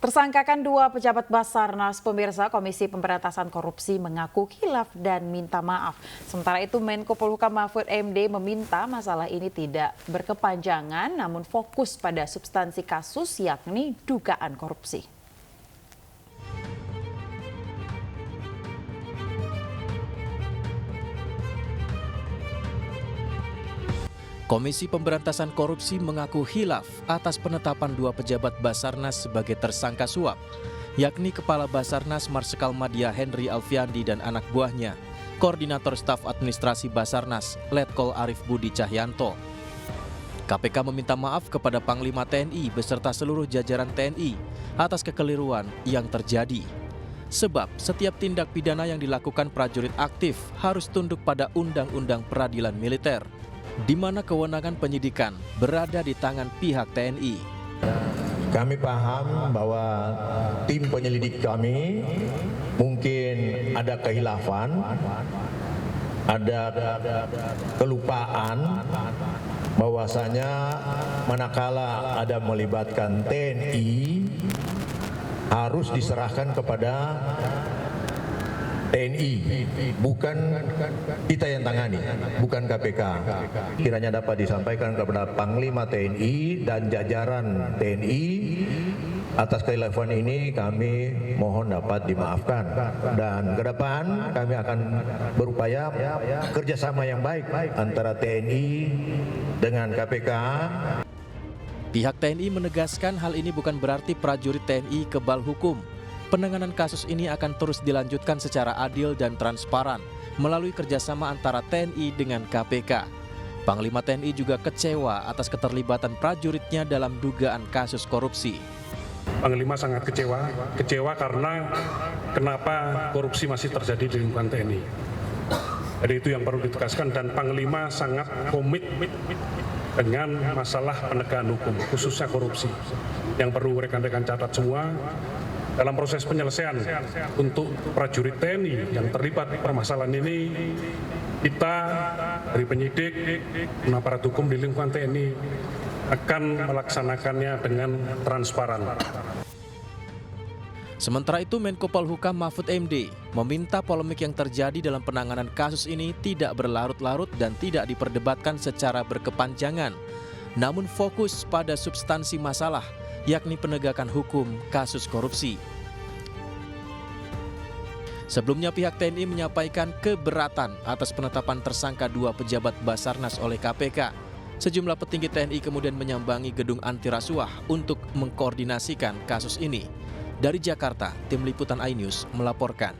Tersangkakan dua pejabat Basarnas, pemirsa Komisi Pemberantasan Korupsi mengaku khilaf dan minta maaf. Sementara itu Menko Polhukam Mahfud MD meminta masalah ini tidak berkepanjangan namun fokus pada substansi kasus yakni dugaan korupsi. Komisi Pemberantasan Korupsi mengaku khilaf atas penetapan dua pejabat Basarnas sebagai tersangka suap, yakni Kepala Basarnas Marsikal Madya Henry Alfiandi dan anak buahnya, Koordinator Staf Administrasi Basarnas Letkol Arif Budi Cahyanto. KPK meminta maaf kepada Panglima TNI beserta seluruh jajaran TNI atas kekeliruan yang terjadi. Sebab setiap tindak pidana yang dilakukan prajurit aktif harus tunduk pada Undang-Undang Peradilan Militer, di mana kewenangan penyidikan berada di tangan pihak TNI. Kami paham bahwa tim penyelidik kami mungkin ada kehilafan, ada kelupaan, bahwasanya manakala ada melibatkan TNI harus diserahkan kepada TNI, bukan kita yang tangani, bukan KPK. Kiranya dapat disampaikan kepada Panglima TNI dan jajaran TNI atas kekhilafan ini kami mohon dapat dimaafkan. Dan ke depan kami akan berupaya kerjasama yang baik antara TNI dengan KPK. Pihak TNI menegaskan hal ini bukan berarti prajurit TNI kebal hukum. Penanganan kasus ini akan terus dilanjutkan secara adil dan transparan melalui kerjasama antara TNI dengan KPK. Panglima TNI juga kecewa atas keterlibatan prajuritnya dalam dugaan kasus korupsi. Panglima sangat kecewa karena kenapa korupsi masih terjadi di lingkungan TNI. Jadi itu yang perlu ditegaskan dan Panglima sangat komit dengan masalah penegakan hukum, khususnya korupsi. Yang perlu rekan-rekan catat semua, dalam proses penyelesaian untuk prajurit TNI yang terlibat permasalahan ini, kita dari penyidik dan aparat hukum di lingkungan TNI akan melaksanakannya dengan transparan. Sementara itu Menko Polhukam Mahfud MD meminta polemik yang terjadi dalam penanganan kasus ini tidak berlarut-larut dan tidak diperdebatkan secara berkepanjangan, namun fokus pada substansi masalah, yakni penegakan hukum kasus korupsi. Sebelumnya pihak TNI menyampaikan keberatan atas penetapan tersangka dua pejabat Basarnas oleh KPK. Sejumlah petinggi TNI kemudian menyambangi gedung anti rasuah untuk mengkoordinasikan kasus ini. Dari Jakarta, Tim Liputan iNews melaporkan.